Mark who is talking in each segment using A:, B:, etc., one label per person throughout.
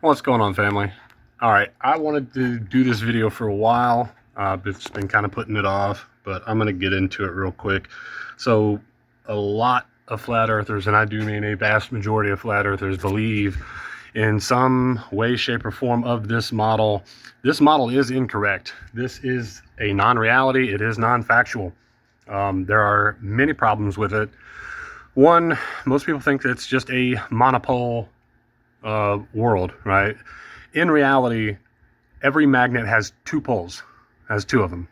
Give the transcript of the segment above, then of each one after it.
A: What's going on, family? All right, I wanted to do this video for a while. It's been kind of putting it off, but I'm going to get into it real quick. So a lot of flat earthers, and I do mean a vast majority of flat earthers, believe in some way, shape, or form of this model. This model is incorrect. This is a non-reality. It is non-factual. There are many problems with it. One, most people think it's just a monopole world, right? In reality, every magnet has two poles, has two of them.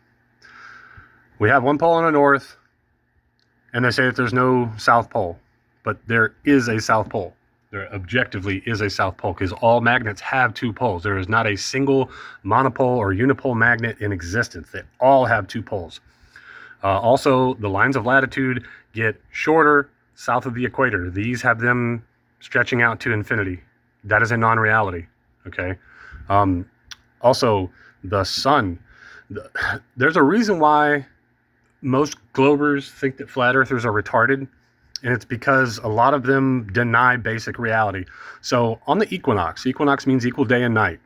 A: We have one pole in the north, and they say that there's no south pole, but there is a south pole. There objectively is a south pole because all magnets have two poles. There is not a single monopole or unipole magnet in existence. They all have two poles. Also, the lines of latitude get shorter south of the equator. These have them stretching out to infinity. That is a non-reality, okay? Also, the sun. There's a reason why most globers think that flat earthers are retarded, and it's because a lot of them deny basic reality. So on the equinox means equal day and night.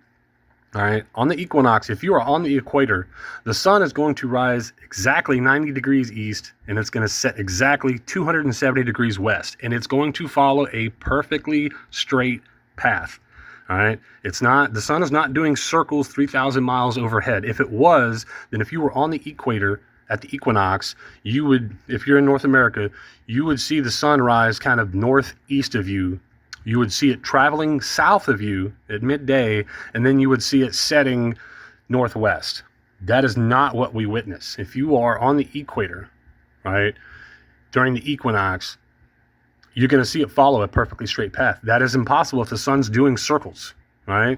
A: All right, on the equinox, if you are on the equator, the sun is going to rise exactly 90 degrees east, and it's going to set exactly 270 degrees west, and it's going to follow a perfectly straight path. All right, it's not, the sun is not doing circles 3,000 miles overhead. If it was, then if you were on the equator at the equinox, you would, if you're in North America, you would see the sun rise kind of northeast of you. You would see it traveling south of you at midday, and then you would see it setting northwest. That is not what we witness. If you are on the equator, right, during the equinox, you're going to see it follow a perfectly straight path. That is impossible if the sun's doing circles, right?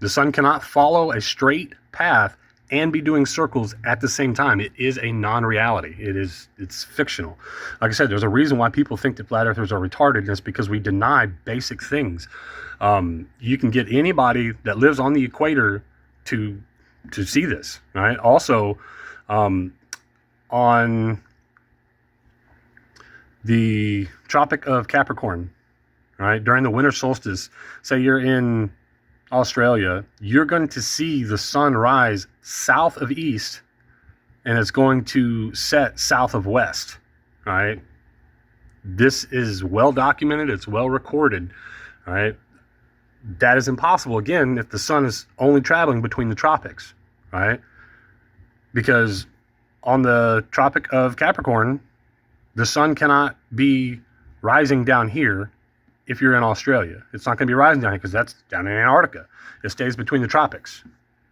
A: The sun cannot follow a straight path and be doing circles at the same time. It is a non-reality. It's fictional. Like I said, there's a reason why people think that flat earthers are retarded, and it's because we deny basic things. You can get anybody that lives on the equator to see this, right? Also, on the Tropic of Capricorn, right, during the winter solstice, say you're in Australia, you're going to see the sun rise south of east, and it's going to set south of west, right? This is well documented. It's well recorded, right? That is impossible, again, if the sun is only traveling between the tropics, right? Because on the Tropic of Capricorn, the sun cannot be rising down here if you're in Australia. It's not going to be rising down here because that's down in Antarctica. It stays between the tropics.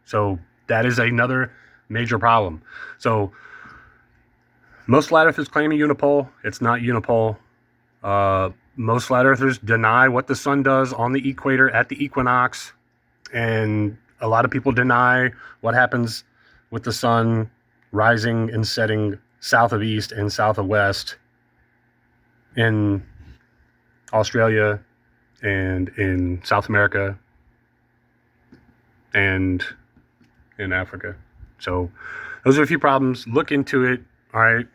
A: So that is another major problem. So most flat earthers claim a unipole. It's not unipole. Most flat earthers deny what the sun does on the equator at the equinox. And a lot of people deny what happens with the sun rising and setting south of east and south of west in Australia and in South America and in Africa. So those are a few problems. Look into it. All right.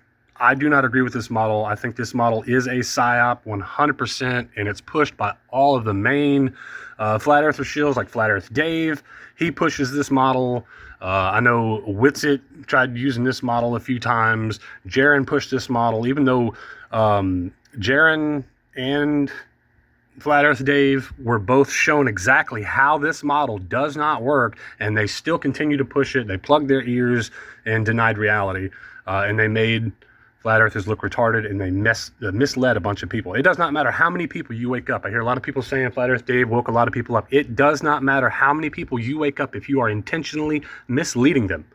A: I do not agree with this model. I think this model is a psyop 100%, and it's pushed by all of the main flat earther shills like Flat Earth Dave. He pushes this model. I know Witsit tried using this model a few times. Jaron pushed this model, even though Jaron and Flat Earth Dave were both shown exactly how this model does not work, and they still continue to push it. They plugged their ears and denied reality, and they made flat earthers look retarded, and they misled a bunch of people. It does not matter how many people you wake up. I hear a lot of people saying Flat Earth Dave woke a lot of people up. It does not matter how many people you wake up if you are intentionally misleading them.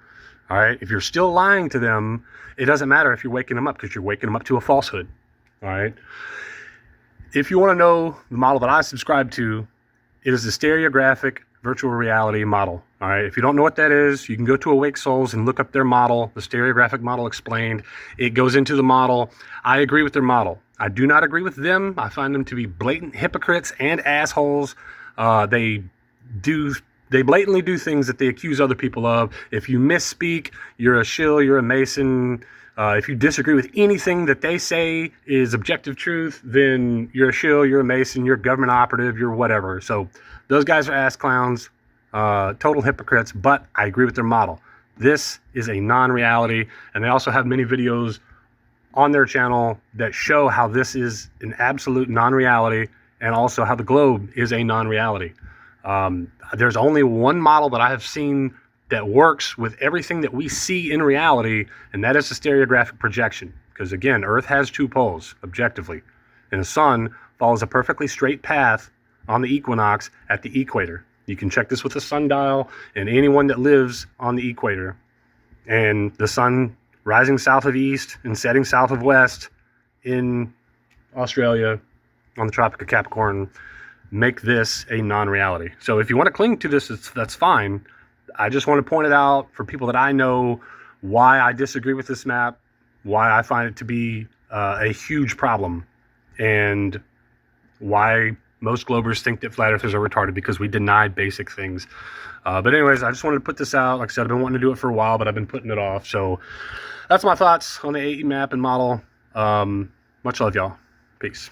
A: All right? If you're still lying to them, it doesn't matter if you're waking them up, because you're waking them up to a falsehood. All right? If you want to know the model that I subscribe to, it is the stereographic virtual reality model. All right. If you don't know what that is, you can go to Awake Souls and look up their model, the stereographic model explained. It goes into the model. I agree with their model. I do not agree with them. I find them to be blatant hypocrites and assholes. They blatantly do things that they accuse other people of. If you misspeak, you're a shill, you're a Mason, If you disagree with anything that they say is objective truth, then you're a shill, you're a Mason, you're a government operative, you're whatever. So those guys are ass clowns, total hypocrites, but I agree with their model. This is a non-reality, and they also have many videos on their channel that show how this is an absolute non-reality, and also how the globe is a non-reality. There's only one model that I have seen that works with everything that we see in reality, and that is the stereographic projection. Because again, Earth has two poles, objectively, and the sun follows a perfectly straight path on the equinox at the equator. You can check this with a sundial and anyone that lives on the equator. And the sun rising south of east and setting south of west in Australia on the Tropic of Capricorn make this a non-reality. So if you want to cling to this, that's fine. I just want to point it out for people that I know why I disagree with this map, why I find it to be a huge problem, and why most Globers think that flat earthers are retarded, because we deny basic things. But anyways, I just wanted to put this out. Like I said, I've been wanting to do it for a while, but I've been putting it off. So that's my thoughts on the AE map and model. Much love, y'all. Peace.